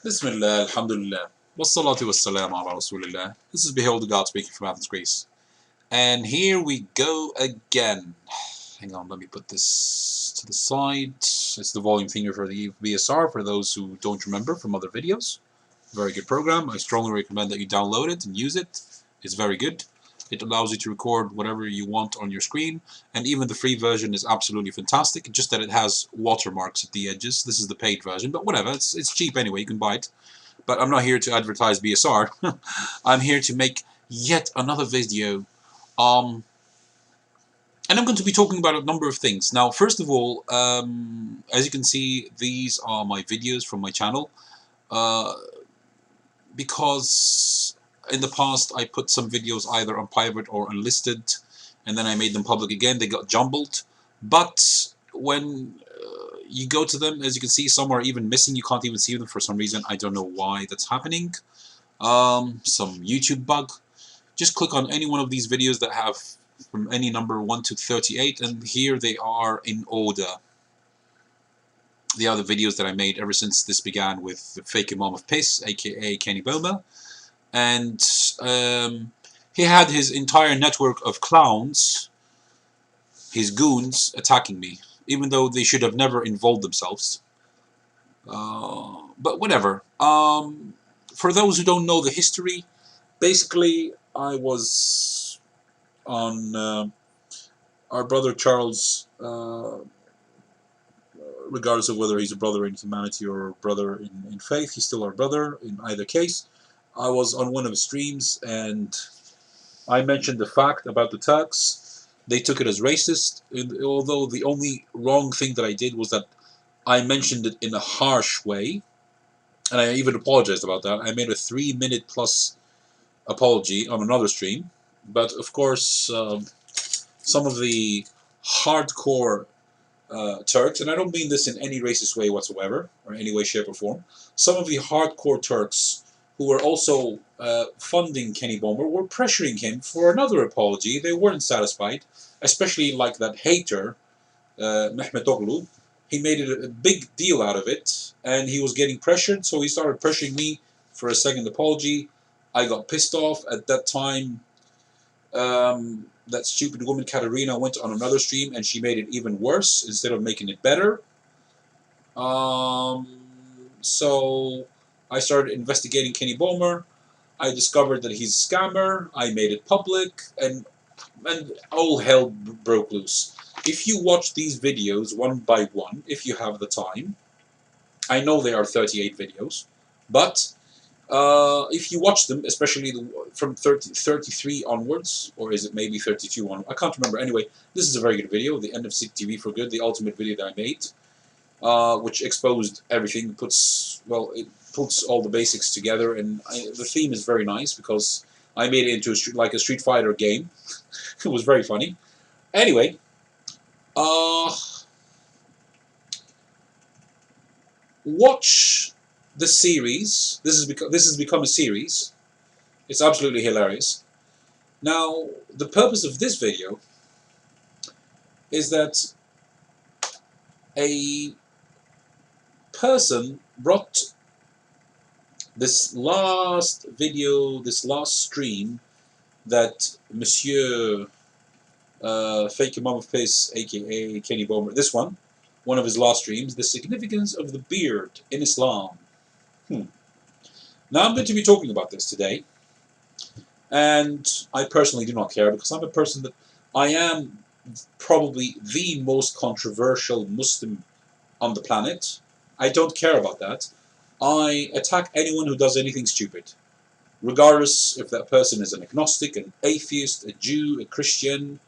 Bismillah, alhamdulillah, wassalatu wassalam ala rasulillah. This is BeholderGuard speaking from Athens, Greece. And here we go again. Hang on, let me put this to the side. It's the volume finger for the VSR for those who don't remember from other videos. Very good program. I strongly recommend that you download it and use it. It's very good. It allows you to record whatever you want on your screen, and even the free version is absolutely fantastic, just that it has watermarks at the edges. This is the paid version, but whatever, it's cheap anyway, you can buy it. But I'm not here to advertise BSR. I'm here to make yet another video. And I'm going to be talking about a number of things. Now, first of all, as you can see, these are my videos from my channel. Because in the past I put some videos either on private or unlisted, and then I made them public again. They got jumbled. But when you go to them, as you can see, some are even missing. You can't even see them for some reason. I don't know why that's happening. Some YouTube bug. Just click on any one of these videos that have from any number 1 to 38, and here they are in order. The other videos that I made ever since this began with the fake imam of piss, aka Ruben Bomer, and he had his entire network of clowns, his goons, attacking me, even though they should have never involved themselves. But whatever. For those who don't know the history, basically I was on our brother Charles, regardless of whether he's a brother in humanity or a brother in faith, he's still our brother in either case. I was on one of his streams and I mentioned the fact about the Turks. They took it as racist, although the only wrong thing that I did was that I mentioned it in a harsh way, and I even apologized about that. I made a 3-minute plus apology on another stream, but of course some of the hardcore Turks, and I don't mean this in any racist way whatsoever, or any way, shape, or form. Some of the hardcore Turks who were also funding Kenny Bomer were pressuring him for another apology. They weren't satisfied, especially like that hater, Mehmet Oglu. He made it a big deal out of it, and he was getting pressured, so he started pressuring me for a second apology. I got pissed off at that time. That stupid woman Katerina went on another stream and she made it even worse instead of making it better. So I started investigating Kenny Bomer. I discovered that he's a scammer. I made it public, and all hell broke loose. If you watch these videos one by one, if you have the time, I know there are 38 videos, but if you watch them, especially from 33 onwards, or is it maybe 32 on? I can't remember. Anyway, this is a very good video, the end of TV for good, the ultimate video that I made, which exposed everything. It puts all the basics together, and the theme is very nice because I made it into like a Street Fighter game. It was very funny. Anyway, watch the series. This has become a series. It's absolutely hilarious. Now, the purpose of this video is that a person brought this last video, this last stream that Monsieur Fake Imam of Pace, aka Kenny Bomer, this one of his last streams, the significance of the beard in Islam. Now I'm going to be talking about this today, and I personally do not care because I'm a person that I am probably the most controversial Muslim on the planet. I don't care about that. I attack anyone who does anything stupid, regardless if that person is an agnostic, an atheist, a Jew, a Christian,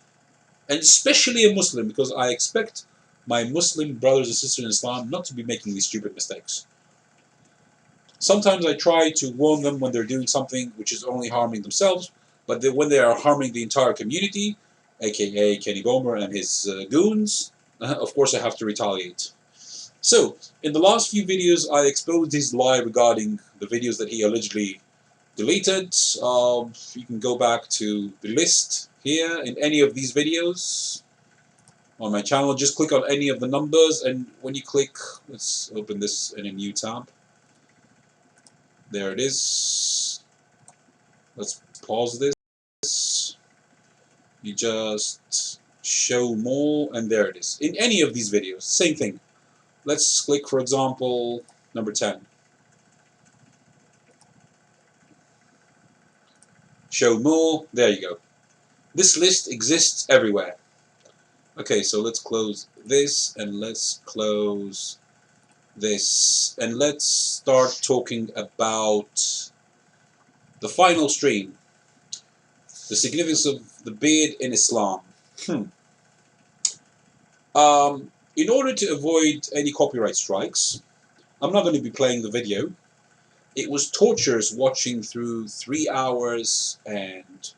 and especially a Muslim, because I expect my Muslim brothers and sisters in Islam not to be making these stupid mistakes. Sometimes I try to warn them when they're doing something which is only harming themselves, but when they are harming the entire community, aka Kenny Bomer and his goons, of course I have to retaliate. So, in the last few videos I exposed his lie regarding the videos that he allegedly deleted. You can go back to the list here in any of these videos on my channel. Just click on any of the numbers, and when you click, let's open this in a new tab. There it is. Let's pause this. You just show more, and there it is. In any of these videos, same thing. Let's click, for example, number 10. Show more. There you go. This list exists everywhere. Okay, so let's close this, and let's close this, and let's start talking about the final stream, the significance of the beard in Islam. In order to avoid any copyright strikes, I'm not going to be playing the video. It was torturous watching through 3 hours and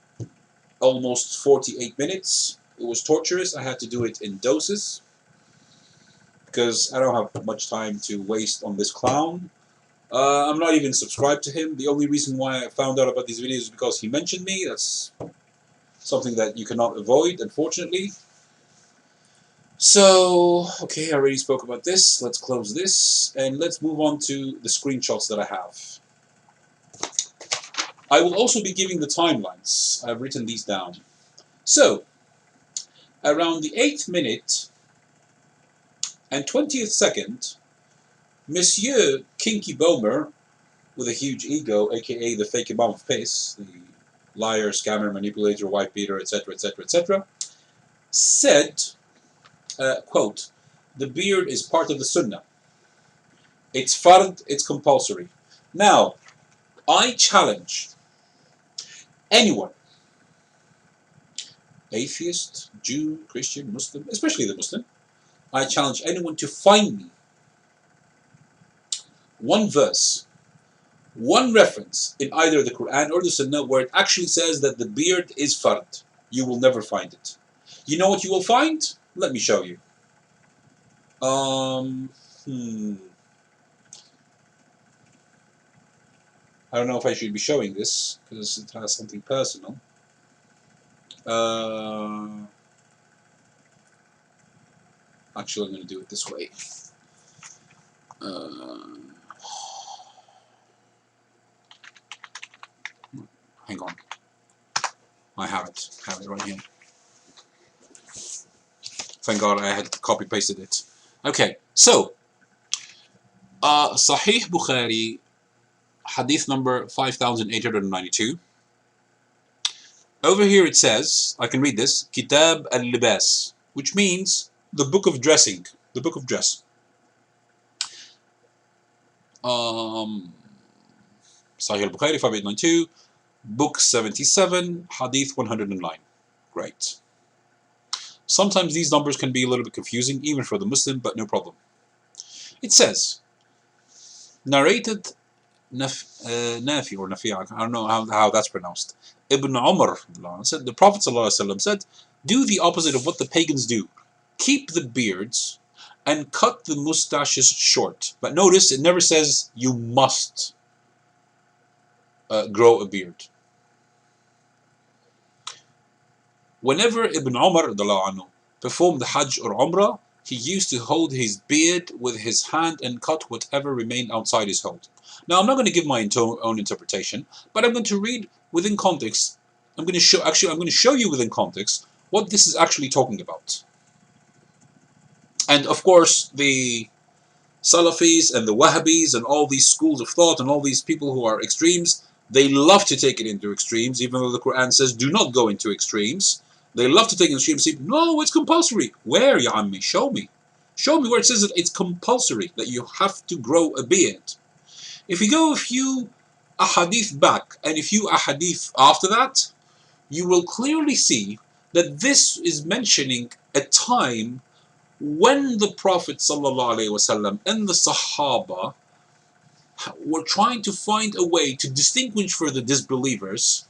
almost 48 minutes. It was torturous. I had to do it in doses because I don't have much time to waste on this clown. I'm not even subscribed to him. The only reason why I found out about these videos is because he mentioned me. That's something that you cannot avoid, unfortunately. So, okay, I already spoke about this. Let's close this, and let's move on to the screenshots that I have. I will also be giving the timelines. I've written these down. So, around the 8th minute and 20th second, Monsieur Kinky Bomer, with a huge ego, aka the fake imam of peace, the liar, scammer, manipulator, wife beater, etc., etc., etc., said, quote, "The beard is part of the Sunnah. It's fard, it's compulsory." Now, I challenge anyone, atheist, Jew, Christian, Muslim, especially the Muslim, I challenge anyone to find me one verse, one reference in either the Qur'an or the Sunnah where it actually says that the beard is fard. You will never find it. You know what you will find? Let me show you. I don't know if I should be showing this because it has something personal. Actually, I'm going to do it this way. Hang on. I have it right here. Thank God I had copy-pasted it. Okay, so Sahih Bukhari, hadith number 5892. Over here it says, I can read this, Kitab al-Libas, which means the book of dressing, the book of dress. Sahih al-Bukhari 5892, book 77, hadith 109. Great. Sometimes these numbers can be a little bit confusing, even for the Muslim, but no problem. It says, narrated Nafi or Nafi, I don't know how that's pronounced. Ibn Umar said, the Prophet ﷺ said, do the opposite of what the pagans do. Keep the beards and cut the mustaches short. But notice, it never says you must grow a beard. Whenever Ibn Umar performed the Hajj or Umrah, he used to hold his beard with his hand and cut whatever remained outside his hold. Now, I'm not going to give my own interpretation, but I'm going to read within context. I'm going to show you within context what this is actually talking about. And of course, the Salafis and the Wahhabis and all these schools of thought and all these people who are extremes, they love to take it into extremes, even though the Quran says do not go into extremes. They love to take it into extremes and say, no, it's compulsory. Where, ya ammi? Show me. Show me where it says that it's compulsory, that you have to grow a beard. If you go a few ahadith back and a few ahadith after that, you will clearly see that this is mentioning a time when the Prophet ﷺ and the Sahaba were trying to find a way to distinguish for the disbelievers,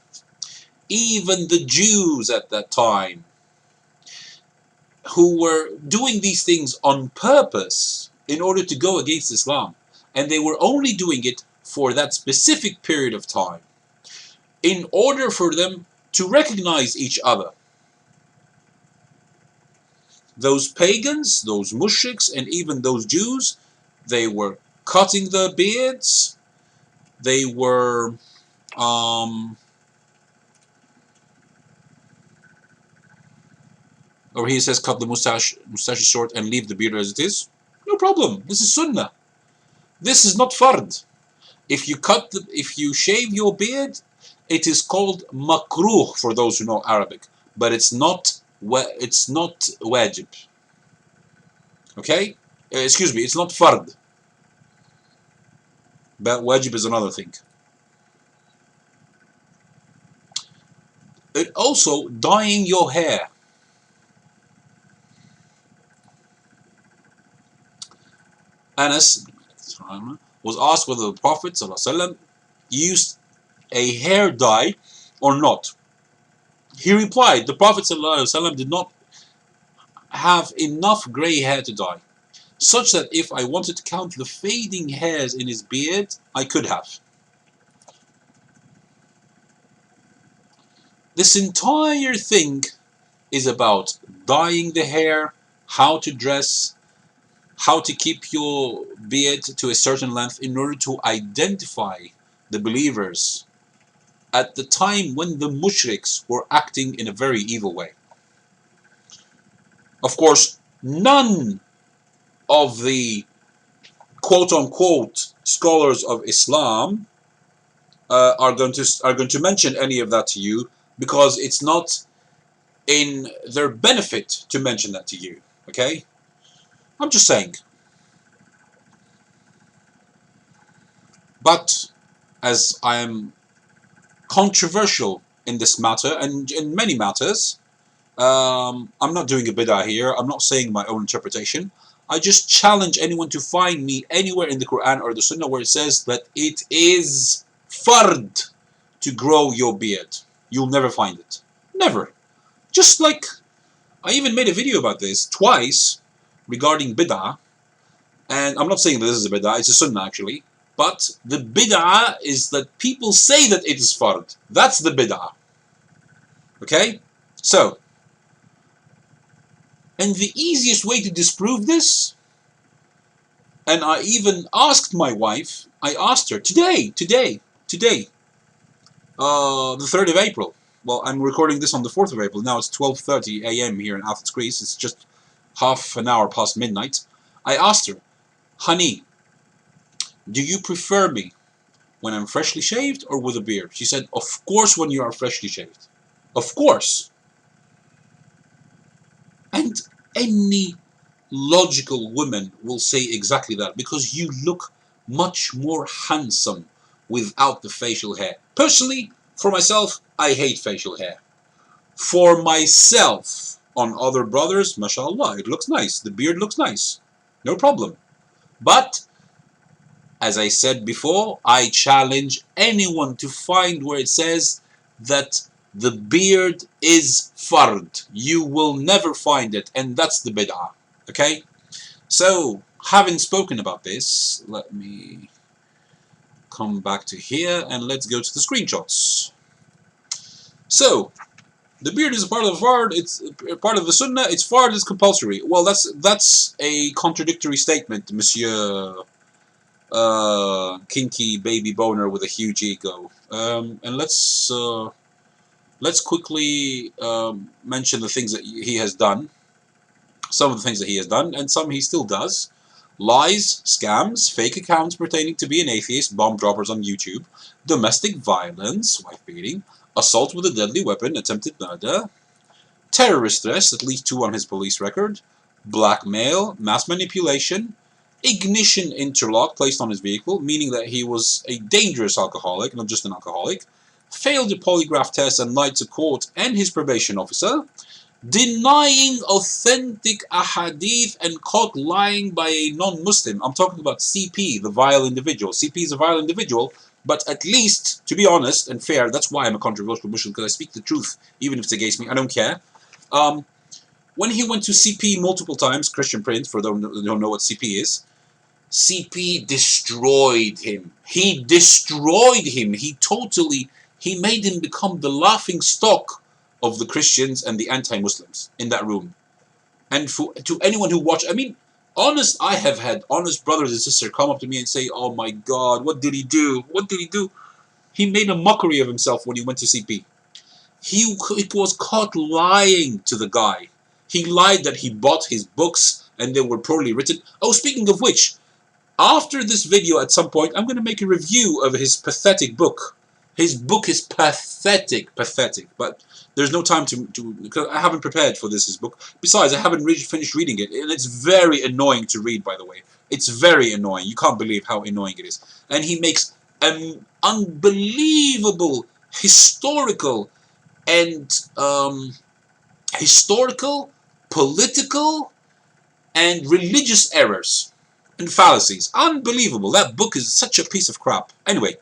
even the Jews at that time, who were doing these things on purpose in order to go against Islam. And they were only doing it for that specific period of time, in order for them to recognize each other. Those pagans, those mushriks, and even those Jews, they were cutting their beards they were or he says cut the mustache short and leave the beard as it is. No problem. This is sunnah. This is not fard. If you shave your beard, it is called makruh for those who know Arabic, but it's not wajib. Okay? Excuse me, it's not fard. But wajib is another thing. It also dyeing your hair. Anas was asked whether the Prophet ﷺ used a hair dye or not. He replied, the Prophet ﷺ did not have enough grey hair to dye, such that if I wanted to count the fading hairs in his beard, I could have. This entire thing is about dyeing the hair, how to dress, how to keep your beard to a certain length in order to identify the believers at the time when the mushriks were acting in a very evil way. Of course, none of the quote-unquote scholars of Islam are going to mention any of that to you, because it's not in their benefit to mention that to you. Okay? I'm just saying. But as I am controversial in this matter and in many matters, I'm not doing a bid'ah here. I'm not saying my own interpretation. I just challenge anyone to find me anywhere in the Qur'an or the Sunnah where it says that it is fard to grow your beard. You'll never find it. Never. Just like I even made a video about this twice regarding bid'ah, and I'm not saying that this is a bid'ah, it's a sunnah actually, but the bid'ah is that people say that it is fard. That's the bid'ah. Okay? So, and the easiest way to disprove this, and I even asked my wife, I asked her today, the 3rd of April. Well, I'm recording this on the 4th of April. Now it's 12:30 a.m. here in Athens, Greece. It's just half an hour past midnight. I asked her, honey, do you prefer me when I'm freshly shaved or with a beard? She said, of course when you are freshly shaved. Of course. And any logical woman will say exactly that, because you look much more handsome without the facial hair. Personally, for myself, I hate facial hair. For myself, on other brothers, mashallah, it looks nice. The beard looks nice. No problem. But, as I said before, I challenge anyone to find where it says that the beard is fard. You will never find it, and that's the bid'ah. Okay? So, having spoken about this, let me come back to here and let's go to the screenshots. So, the beard is a part of the fard, it's a part of the sunnah, it's fard, it's compulsory. Well, that's a contradictory statement, Monsieur Kinky Baby Boner with a huge ego. And let's quickly mention the things that he has done. Some of the things that he has done, and some he still does. Lies, scams, fake accounts pretending to be an atheist, bomb droppers on YouTube, domestic violence, wife beating, assault with a deadly weapon, attempted murder, terrorist threats, at least 2 on his police record, blackmail, mass manipulation, ignition interlock placed on his vehicle, meaning that he was a dangerous alcoholic, not just an alcoholic, failed a polygraph test and lied to court and his probation officer, denying authentic ahadith and caught lying by a non-Muslim. I'm talking about CP, the vile individual. CP is a vile individual, but at least, to be honest and fair, that's why I'm a controversial Muslim, because I speak the truth, even if it's against me, I don't care. When he went to CP multiple times, Christian Prince, for those who don't know what CP is, CP destroyed him. He destroyed him. He made him become the laughing stock of the Christians and the anti-Muslims in that room. And to anyone who watched, I mean, I have had honest brothers and sisters come up to me and say, "Oh my God, what did he do? What did he do? He made a mockery of himself when he went to CP. He was caught lying to the guy. He lied that he bought his books and they were poorly written. Oh, speaking of which, after this video at some point, I'm going to make a review of his pathetic book. His book is pathetic, but there's no time because I haven't prepared for his book. Besides, I haven't finished reading it, and it's very annoying to read, by the way. It's very annoying. You can't believe how annoying it is. And he makes an unbelievable historical and political, and religious errors and fallacies. Unbelievable. That book is such a piece of crap. Anyway,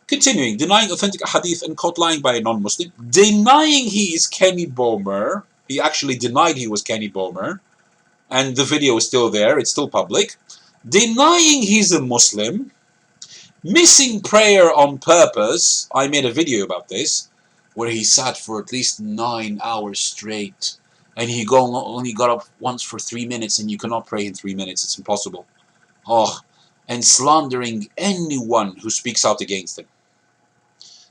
continuing. Denying authentic hadith and caught lying by a non-Muslim. Denying he is Kenny Bomer. He actually denied he was Kenny Bomer. And the video is still there. It's still public. Denying he's a Muslim. Missing prayer on purpose. I made a video about this, where he sat for at least 9 hours straight. And he only got up once for 3 minutes, and you cannot pray in 3 minutes. It's impossible. Oh, and slandering anyone who speaks out against him.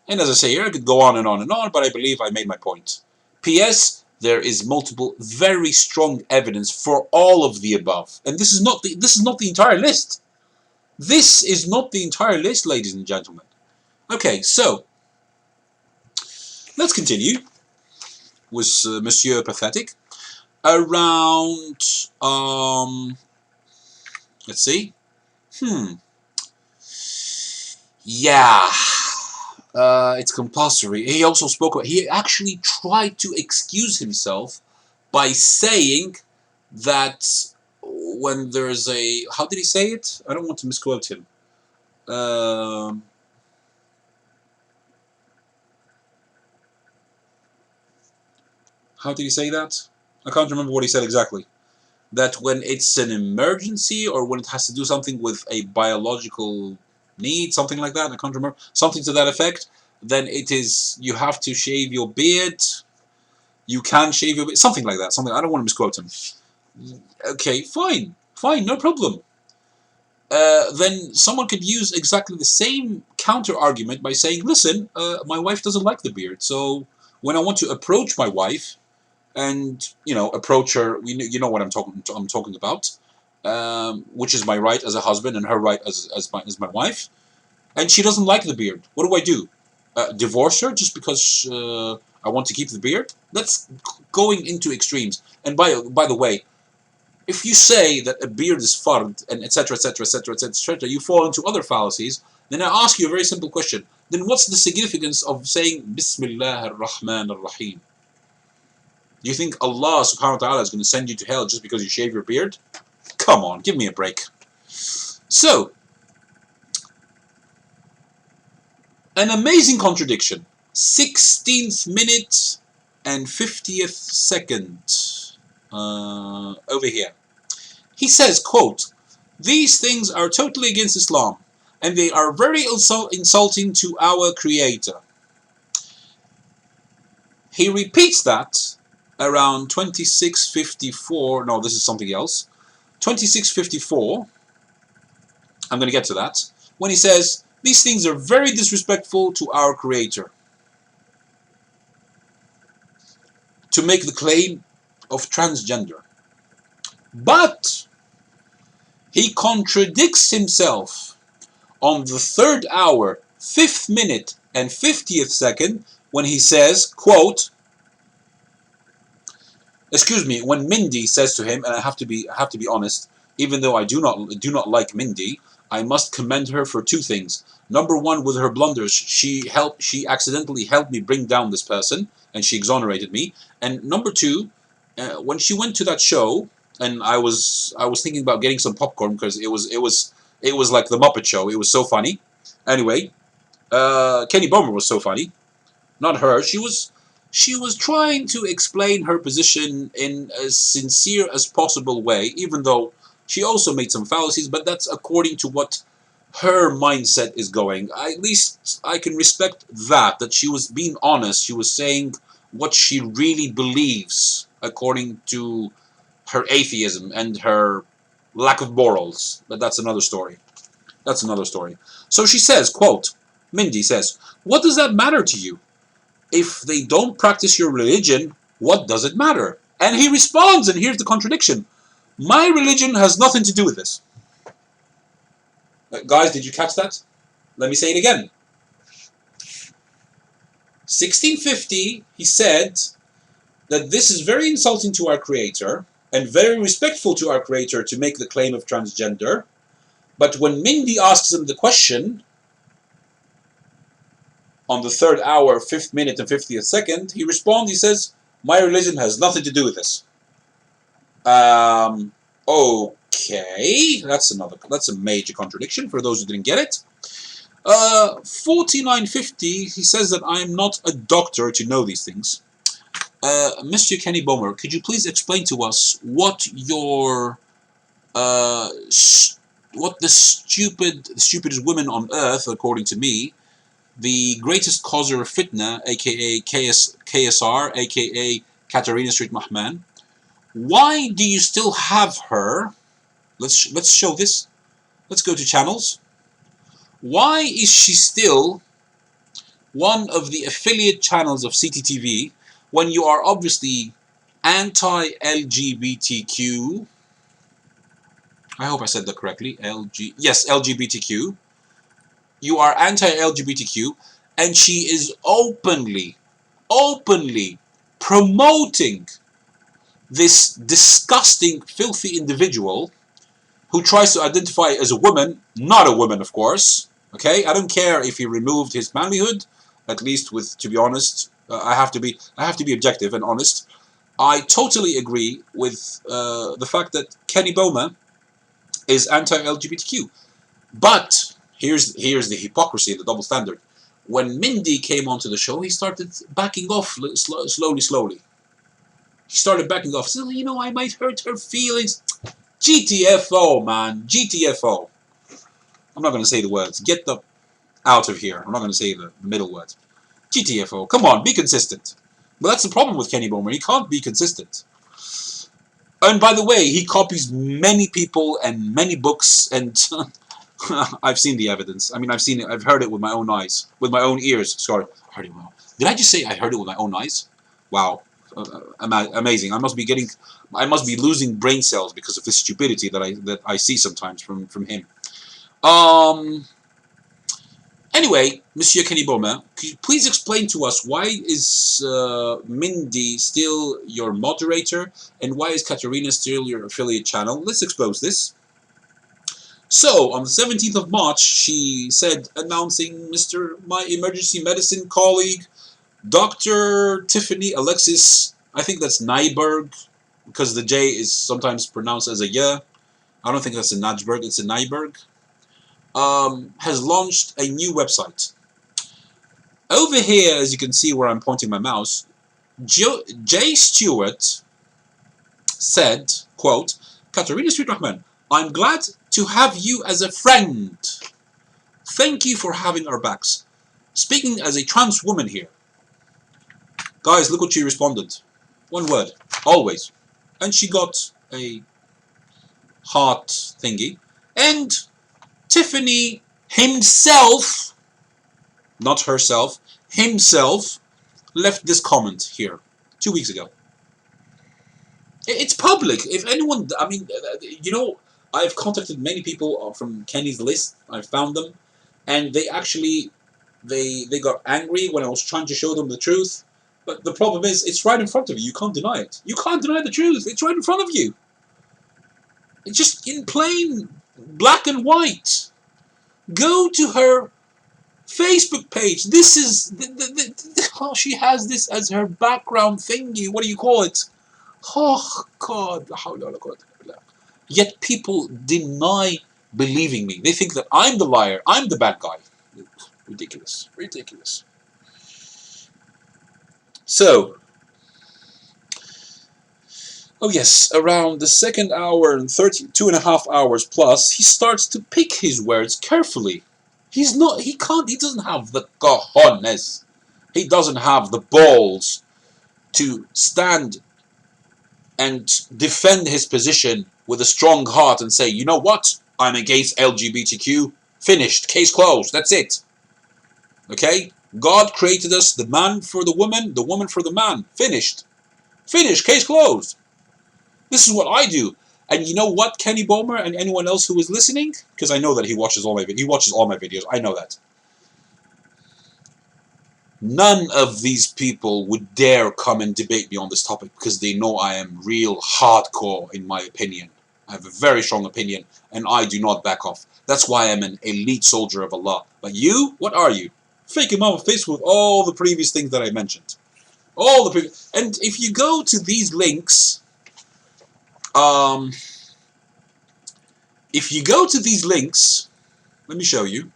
And as I say here, I could go on and on and on, but I believe I made my point. P.S. There is multiple, very strong evidence for all of the above. And this is not the entire list. This is not the entire list, ladies and gentlemen. Okay, so let's continue with Monsieur Pathetic. Around, let's see. Yeah. It's compulsory. He also spoke about, he actually tried to excuse himself by saying that when there's a, how did he say it? I don't want to misquote him. How did he say that? I can't remember what he said exactly. That when it's an emergency or when it has to do something with a biological need, something like that, I can't remember, something to that effect, then it is, you have to shave your beard, you can shave your beard, something like that, something, I don't want to misquote him. Okay, fine, no problem. Then someone could use exactly the same counter argument by saying, listen, my wife doesn't like the beard, so when I want to approach my wife, and approach her, you know what I'm talking about, which is my right as a husband and her right as my wife, and she doesn't like the beard. What do? Divorce her just because I want to keep the beard? That's going into extremes. And by the way, if you say that a beard is fard and etc., you fall into other fallacies. Then I ask you a very simple question. Then what's the significance of saying Bismillah ar-Rahman ar-Raheem? Do you think Allah subhanahu wa ta'ala is going to send you to hell just because you shave your beard? Come on, give me a break. So, an amazing contradiction. 16th minute and 50th second. Over here. He says, quote, "These things are totally against Islam, and they are very insulting to our Creator." He repeats that around 26:54. No, this is something else. 26:54. I'm going to get to that. When he says, these things are very disrespectful to our Creator. To make the claim of transgender. But he contradicts himself on the 3rd hour, 5th minute, and 50th second when he says, quote, excuse me, when Mindy says to him, and I have to be honest, even though I do not like Mindy, I must commend her for 2 things. Number 1, with her blunders, she accidentally helped me bring down this person, and she exonerated me. And number 2, when she went to that show, and I was thinking about getting some popcorn because it was like the Muppet Show. It was so funny. Anyway, Kenny Bomer was so funny, not her. She was trying to explain her position in as sincere as possible way, even though she also made some fallacies, but that's according to what her mindset is going. At least I can respect that she was being honest. She was saying what she really believes according to her atheism and her lack of morals. But that's another story. That's another story. So she says, quote, Mindy says, what does that matter to you? If they don't practice your religion, what does it matter? And he responds, and here's the contradiction. My religion has nothing to do with this. Guys, did you catch that? Let me say it again. 1650, he said that this is very insulting to our Creator and very respectful to our Creator to make the claim of transgender. But when Mindy asks him the question, on the 3rd hour, 5th minute and 50th second, he responds, he says, my religion has nothing to do with this. Okay, that's a major contradiction for those who didn't get it. 4950, he says that I am not a doctor to know these things. Mr. Kenny Bomer, could you please explain to us what your what the stupidest women on earth, according to me, the greatest causer of fitna, aka KSR, aka Katarina Street Rahman. Why do you still have her? Let's show this. Let's go to channels. Why is she still one of the affiliate channels of CTTV when you are obviously anti-LGBTQ? I hope I said that correctly. Yes, LGBTQ. You are anti-LGBTQ, and she is openly promoting this disgusting, filthy individual who tries to identify as a woman, not a woman, of course. Okay, I don't care if he removed his manlyhood. At least, to be honest, I have to be objective and honest. I totally agree with the fact that Kenny Bomer is anti-LGBTQ, but here's the hypocrisy and the double standard. When Mindy came onto the show, he started backing off slowly. He started backing off. So, I might hurt her feelings. GTFO, man. GTFO. I'm not going to say the words. Get the out of here. I'm not going to say the middle words. GTFO. Come on, be consistent. But that's the problem with Kenny Bomer. He can't be consistent. And by the way, he copies many people and many books, and I've seen the evidence. I mean, I've seen it. I've heard it with my own eyes, with my own ears. Sorry, I heard it well. Did I just say I heard it with my own eyes? Wow, amazing. I must be losing brain cells because of this stupidity that I see sometimes from him. Anyway, Monsieur Kenny Bomer, could you please explain to us why is Mindy still your moderator, and why is Katarina still your affiliate channel? Let's expose this. So, on the 17th of March, she said, announcing my emergency medicine colleague, Dr. Tiffany Alexis, I think that's Nyberg, because the J is sometimes pronounced as a Y. I don't think that's a Najberg, it's a Nyberg. Has launched a new website. Over here, as you can see where I'm pointing my mouse, Jay Stewart said, quote, Katarina Street Rahman, I'm glad to have you as a friend. Thank you for having our backs. Speaking as a trans woman here. Guys, look what she responded. One word. Always. And she got a heart thingy. And Tiffany himself, not herself, himself, left this comment here 2 weeks ago. It's public. If anyone, I mean, I've contacted many people from Kenny's list. I found them, and they actually, they got angry when I was trying to show them the truth. But the problem is, it's right in front of you. You can't deny it. You can't deny the truth. It's right in front of you. It's just in plain black and white. Go to her Facebook page. This is she has this as her background thingy. What do you call it? Oh God! Yet people deny believing me. They think that I'm the liar. I'm the bad guy. Ridiculous. Ridiculous. So, oh yes, around the 2nd hour and 2.5 hours plus, he starts to pick his words carefully. He doesn't have the cojones. He doesn't have the balls to stand and defend his position with a strong heart and say, you know what? I'm against LGBTQ. Finished. Case closed. That's it. Okay? God created us, the man for the woman for the man. Finished. Finished. Case closed. This is what I do. And you know what, Kenny Bomer and anyone else who is listening? Because I know that he watches all my videos. I know that. None of these people would dare come and debate me on this topic because they know I am real hardcore in my opinion. I have a very strong opinion and I do not back off. That's why I'm an elite soldier of Allah. But you, what are you? Fake imam of face with all the previous things that I mentioned. And if you go to these links, let me show you.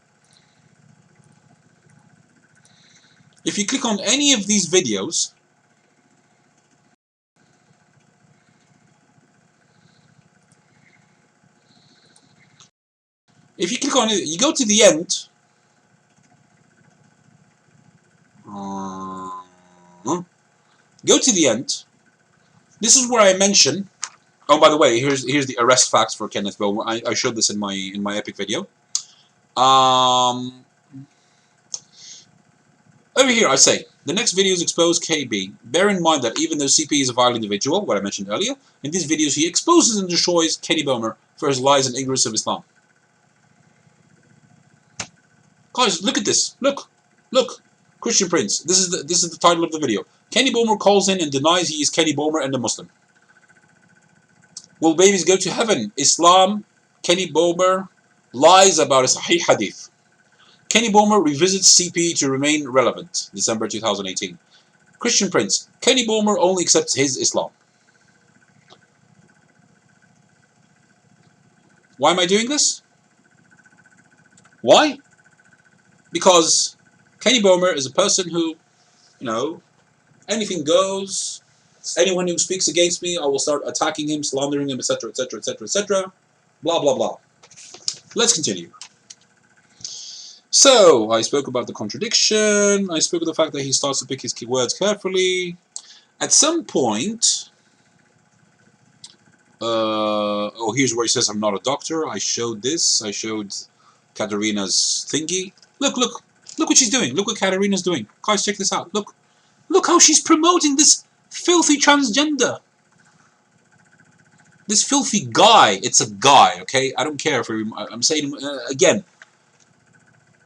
If you click on any of these videos, if you click on it, you go to the end. Go to the end. This is where I mention. Oh, by the way, here's the arrest facts for Kenneth Bomer. I showed this in my epic video. Over here, I say the next videos expose KB. Bear in mind that even though CP is a violent individual, what I mentioned earlier, in these videos he exposes and destroys Kenny Bomer for his lies and ignorance of Islam. Guys, look at this. Look, Christian Prince. This is the title of the video. Kenny Bomer calls in and denies he is Kenny Bomer and a Muslim. Will babies go to heaven? Islam. Kenny Bomer lies about a Sahih hadith. Kenny Bomer revisits CP to remain relevant. December 2018. Christian Prince. Kenny Bomer only accepts his Islam. Why am I doing this? Why? Because Kenny Bomer is a person who, anything goes. Anyone who speaks against me, I will start attacking him, slandering him, etc., etc., etc., etc. Blah, blah, blah. Let's continue. So, I spoke about the contradiction. I spoke of the fact that he starts to pick his words carefully. At some point... here's where he says, I'm not a doctor. I showed this. I showed Katerina's thingy. Look what she's doing. Look what Katerina's doing. Guys, check this out. Look how she's promoting this filthy transgender. This filthy guy. It's a guy, okay? I don't care if I'm saying, again,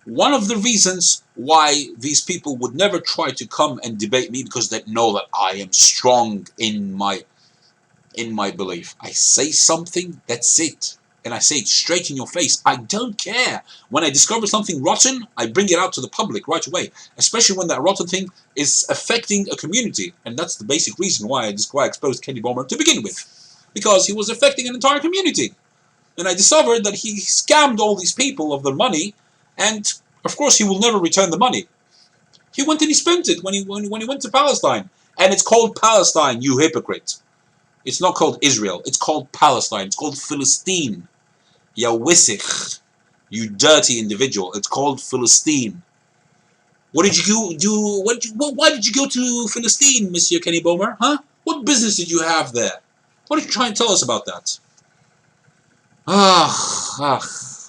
one of the reasons why these people would never try to come and debate me because they know that I am strong in my belief. I say something, that's it. And I say it straight in your face. I don't care. When I discover something rotten, I bring it out to the public right away. Especially when that rotten thing is affecting a community. And that's the basic reason why I exposed Kenny Bomer to begin with. Because he was affecting an entire community. And I discovered that he scammed all these people of their money. And, of course, he will never return the money. He went and he spent it when he went to Palestine. And it's called Palestine, you hypocrite. It's not called Israel. It's called Palestine. It's called Philistine. Ya wisikh. You dirty individual. It's called Philistine. What did you do? Why did you go to Philistine, Monsieur Kenny Bomer? Huh? What business did you have there? What did you try and tell us about that?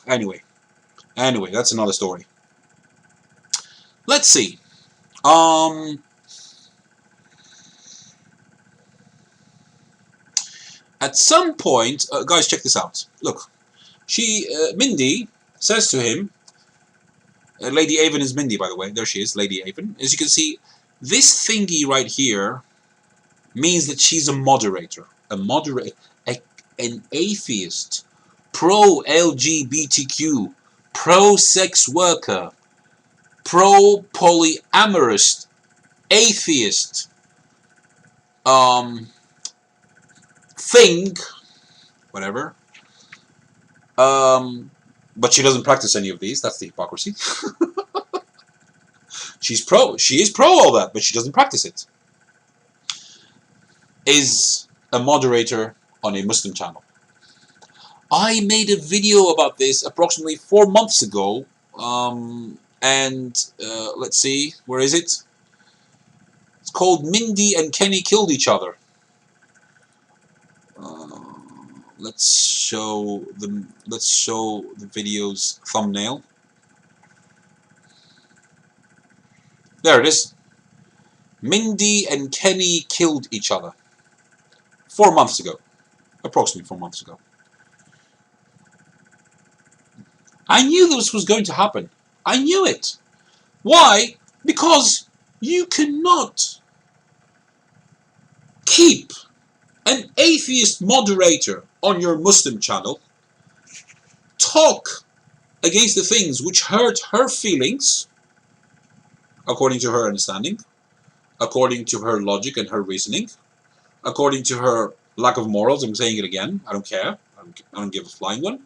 Anyway, that's another story. Let's see. At some point, guys, check this out. Look, Mindy says to him, Lady Avon is Mindy, by the way. There she is, Lady Avon. As you can see, this thingy right here means that she's a moderator. An atheist, pro-LGBTQ, pro-sex worker, pro-polyamorous, atheist, thing, whatever. But she doesn't practice any of these. That's the hypocrisy. She is pro all that, but she doesn't practice it. Is a moderator on a Muslim channel. I made a video about this approximately 4 months ago. Let's see, where is it? It's called Mindy and Kenny Killed Each Other. let's show the video's thumbnail. There it is. Mindy and Kenny killed each other 4 months ago, approximately 4 months ago. I knew this was going to happen. I knew it. Why? Because you cannot keep an atheist moderator on your Muslim channel talk against the things which hurt her feelings, according to her understanding, according to her logic and her reasoning, according to her lack of morals. I'm saying it again. I don't care. I don't give a flying one.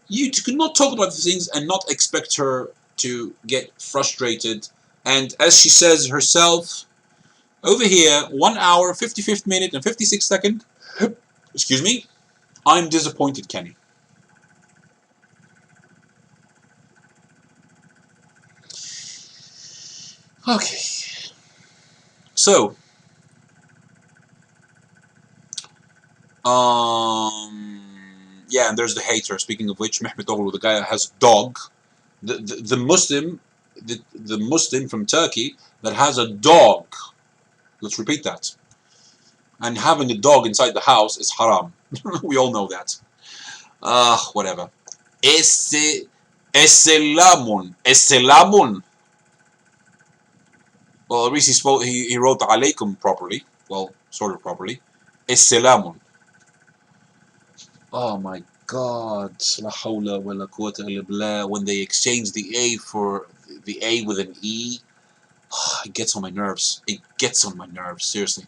You cannot talk about these things and not expect her to get frustrated. And as she says herself, over here, 1 hour, 55th minute, and 56th second, excuse me, I'm disappointed, Kenny. Okay. So, yeah, and there's the hater. Speaking of which, Mehmet Oğlu, the guy that has a dog, the Muslim, the Muslim from Turkey that has a dog. Let's repeat that. And having a dog inside the house is haram. We all know that. Whatever. Esselamun. Well, at least he wrote alaykum properly. Well, sort of properly. Esselamun. Oh my God. La hawla wa la quwwata illa billah. When they exchange the A for the A with an E, it gets on my nerves. It gets on my nerves, seriously.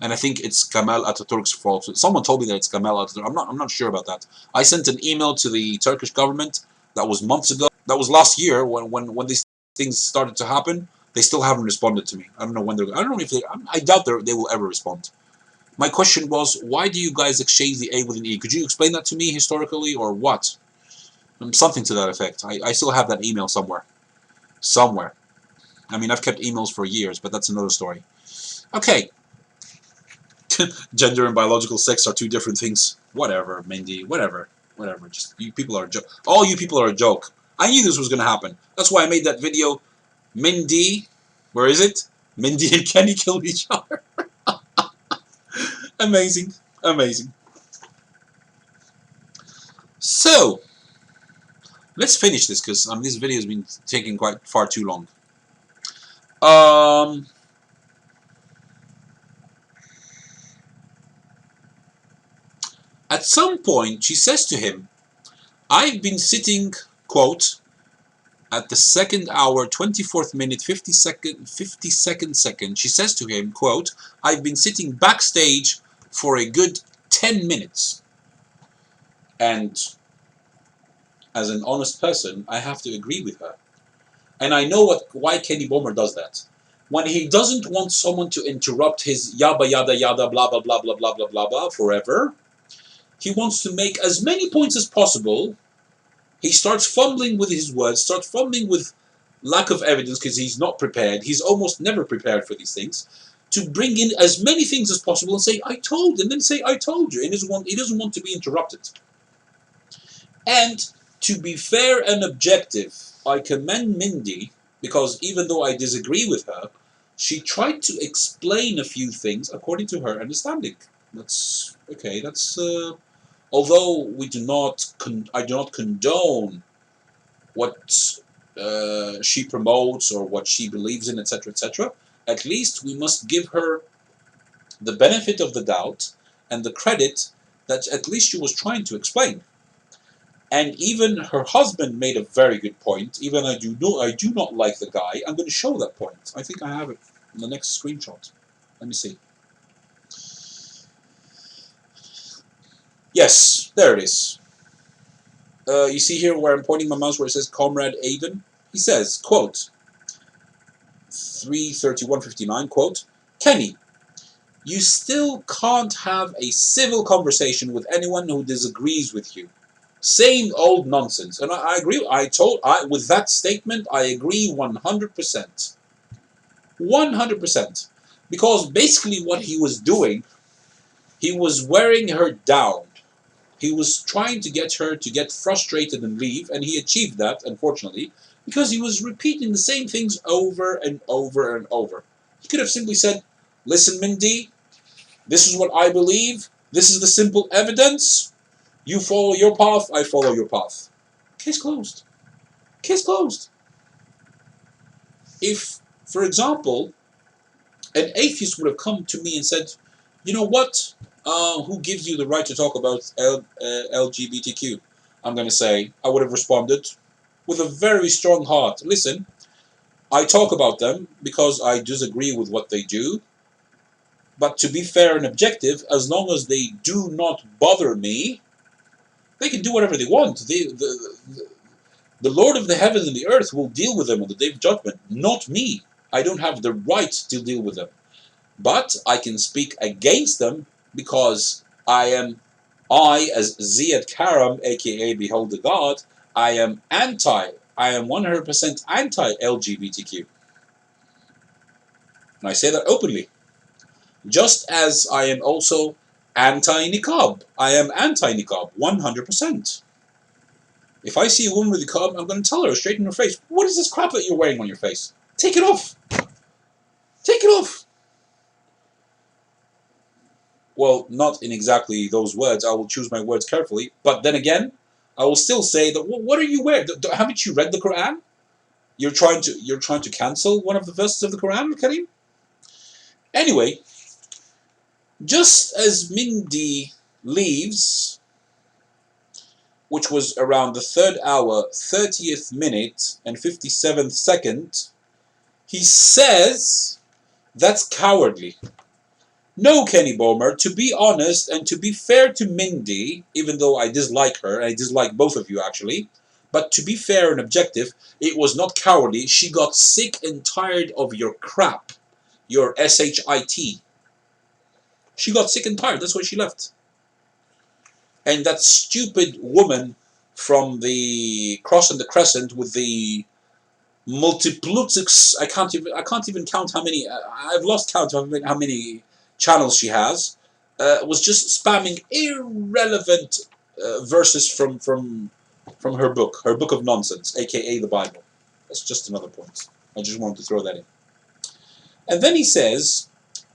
And I think it's Kemal Atatürk's fault. Someone told me that it's Kemal Atatürk. I'm not sure about that. I sent an email to the Turkish government. That was months ago. That was last year when these things started to happen. They still haven't responded to me. I don't know when they're. I don't know if they. I doubt they will ever respond. My question was, why do you guys exchange the A with an E? Could you explain that to me historically, or what? Something to that effect. I still have that email somewhere. Somewhere. I mean, I've kept emails for years, but that's another story. Okay. Gender and biological sex are two different things. Whatever, Mindy. Whatever. Just you people are a joke. All you people are a joke. I knew this was going to happen. That's why I made that video. Mindy, where is it? Mindy and Kenny killed each other. Amazing. Amazing. So, let's finish this because this video has been taking quite far too long. At some point, she says to him, I've been sitting, quote, at the 2nd hour, 24th minute, 52nd second, she says to him, quote, I've been sitting backstage for a good 10 minutes. And as an honest person, I have to agree with her. And I know why Kenny Bomer does that. When he doesn't want someone to interrupt his yada yada yada blah blah blah blah blah blah blah blah forever, he wants to make as many points as possible. He starts fumbling with his words, starts fumbling with lack of evidence because he's not prepared. He's almost never prepared for these things. To bring in as many things as possible and say, I told, and then say, I told you. And he doesn't want to be interrupted. And to be fair and objective, I commend Mindy because even though I disagree with her, she tried to explain a few things according to her understanding. That's okay. That's although I do not condone what she promotes or what she believes in, etc., etc. At least we must give her the benefit of the doubt and the credit that at least she was trying to explain. And even her husband made a very good point. Even I do not like the guy. I'm going to show that point. I think I have it in the next screenshot. Let me see. Yes, there it is. You see here where I'm pointing my mouse where it says Comrade Avon? He says, quote, 3:31:59, quote, Kenny, you still can't have a civil conversation with anyone who disagrees with you. Same old nonsense. And I agree. With that statement, I agree 100%. 100%. Because basically what he was doing, he was wearing her down. He was trying to get her to get frustrated and leave, and he achieved that, unfortunately, because he was repeating the same things over and over and over. He could have simply said, listen, Mindy, this is what I believe, this is the simple evidence, you follow your path, I follow your path. Case closed. Case closed. If, for example, an atheist would have come to me and said, you know what, who gives you the right to talk about LGBTQ? I'm going to say, I would have responded with a very strong heart. Listen, I talk about them because I disagree with what they do, but to be fair and objective, as long as they do not bother me, they can do whatever they want. The Lord of the heavens and the earth will deal with them on the day of judgment, not me. I don't have the right to deal with them. But I can speak against them because I, as Ziyad Karam, aka BeholderGuard, I am 100% anti-LGBTQ. And I say that openly. Just as I am also anti-niqab. I am anti-niqab, 100%. If I see a woman with a niqab, I'm going to tell her straight in her face, what is this crap that you're wearing on your face? Take it off. Take it off. Well, not in exactly those words. I will choose my words carefully. But then again, I will still say that, well, what are you wearing? Haven't you read the Qur'an? You're trying to cancel one of the verses of the Qur'an, Kareem? Anyway, just as Mindy leaves, which was around the 3rd hour, 30th minute, and 57th second, he says, that's cowardly. No, Kenny Bomer, to be honest and to be fair to Mindy, even though I dislike her, and I dislike both of you actually, but to be fair and objective, it was not cowardly. She got sick and tired of your crap, your SHIT. She got sick and tired, that's why she left. And that stupid woman from the Cross and the Crescent with the multiplutics, I can't even count how many, I've lost count of how many channels she has, was just spamming irrelevant verses from her book of nonsense, aka the Bible. That's just another point. I just wanted to throw that in. And then he says,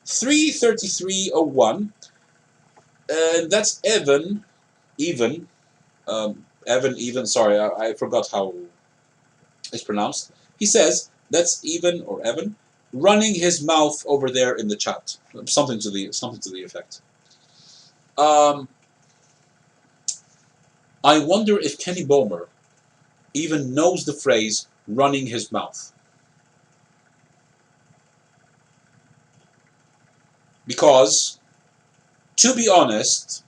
3:33:01, and that's Evan, sorry, I forgot how it's pronounced. He says, that's Evan, running his mouth over there in the chat. Something to the effect. I wonder if Kenny Bomer even knows the phrase running his mouth. Because, to be honest,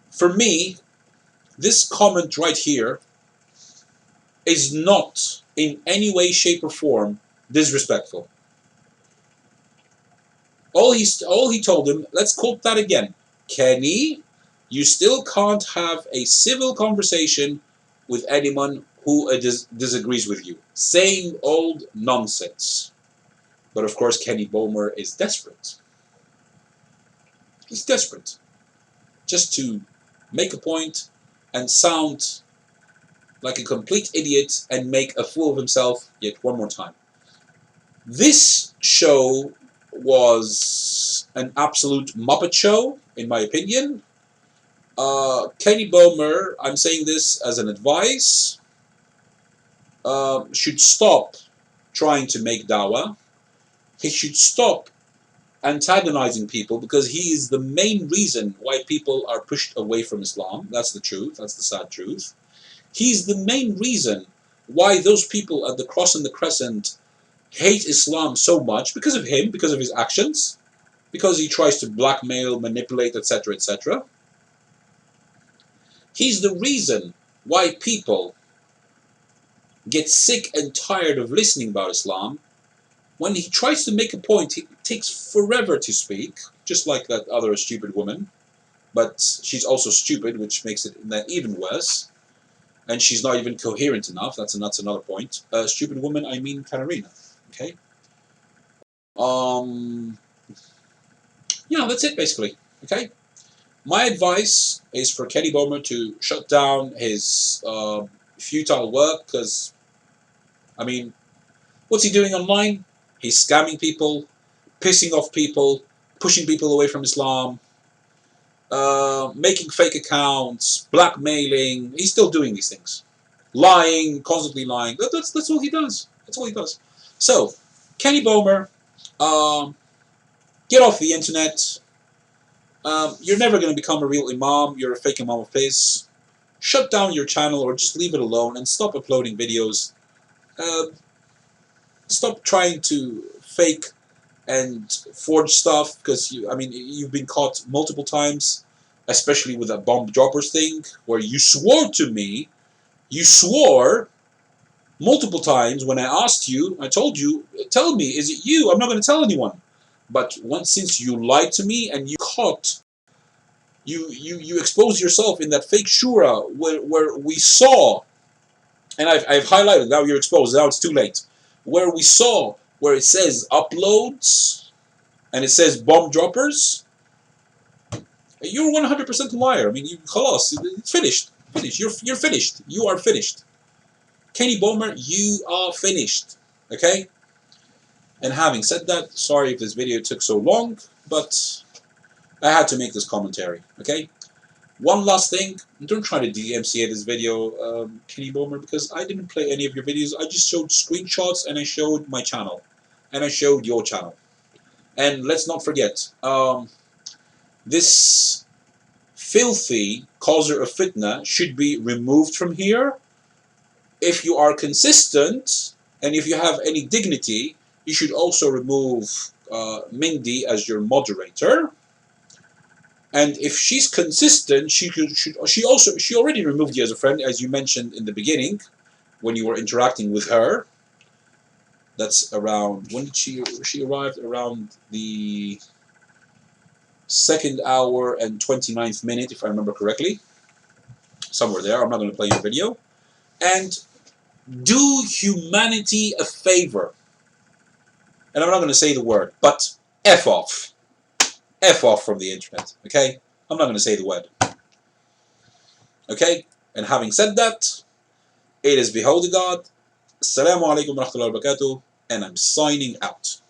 for me, this comment right here is not in any way, shape, or form disrespectful. All he told him, let's quote that again. Kenny, you still can't have a civil conversation with anyone who disagrees with you. Same old nonsense. But of course, Kenny Bomer is desperate. He's desperate. Just to make a point and sound like a complete idiot and make a fool of himself yet one more time. This show was an absolute Muppet show, in my opinion. Kenny Bomer, I'm saying this as an advice, should stop trying to make dawah. He should stop antagonizing people because he is the main reason why people are pushed away from Islam. That's the truth. That's the sad truth. He's the main reason why those people at the Cross and the Crescent hate Islam so much, because of him, because of his actions, because he tries to blackmail, manipulate, etc., etc. He's the reason why people get sick and tired of listening about Islam. When he tries to make a point, it takes forever to speak, just like that other stupid woman. But she's also stupid, which makes it even worse. And she's not even coherent enough. That's another point. Stupid woman, I mean Katarina. Okay. Yeah, that's it basically. Okay? My advice is for Kenny Bomer to shut down his futile work, because, I mean, what's he doing online? He's scamming people, pissing off people, pushing people away from Islam, making fake accounts, blackmailing. He's still doing these things. Lying, constantly lying. That's all he does. That's all he does. So, Kenny Bomer, get off the internet. You're never going to become a real imam. You're a fake imam of peace. Shut down your channel or just leave it alone and stop uploading videos. Stop trying to fake and forge stuff, because you've been caught multiple times, especially with that bomb droppers thing, where you swore to me. You swore multiple times when I asked you. I told you, tell me, is it you? I'm not going to tell anyone. But since you lied to me and you exposed yourself in that fake SHOURA where we saw, and I've highlighted, now you're exposed, now it's too late, where we saw where it says uploads and it says bomb droppers. You're 100% a liar. I mean, khalas, it's finished. You're finished. You are finished. Kenny Bomer, you are finished. Okay? And having said that, sorry if this video took so long, but I had to make this commentary. Okay? One last thing, don't try to DMCA this video, Kenny Bomer, because I didn't play any of your videos. I just showed screenshots and I showed my channel. And I showed your channel. And let's not forget, this filthy causer of fitna should be removed from here. If you are consistent and if you have any dignity, you should also remove Mindy as your moderator. And if she's consistent, she already removed you as a friend, as you mentioned in the beginning when you were interacting with her. That's around, when did she arrived? Around the 2nd hour and 29th minute, if I remember correctly. Somewhere there. I'm not going to play your video. And do humanity a favor. And I'm not going to say the word, but F off. F off from the internet. Okay? I'm not going to say the word. Okay? And having said that, it is BeholderGuard. Assalamu alaikum wa rahmatullahi wa barakatuh. And I'm signing out.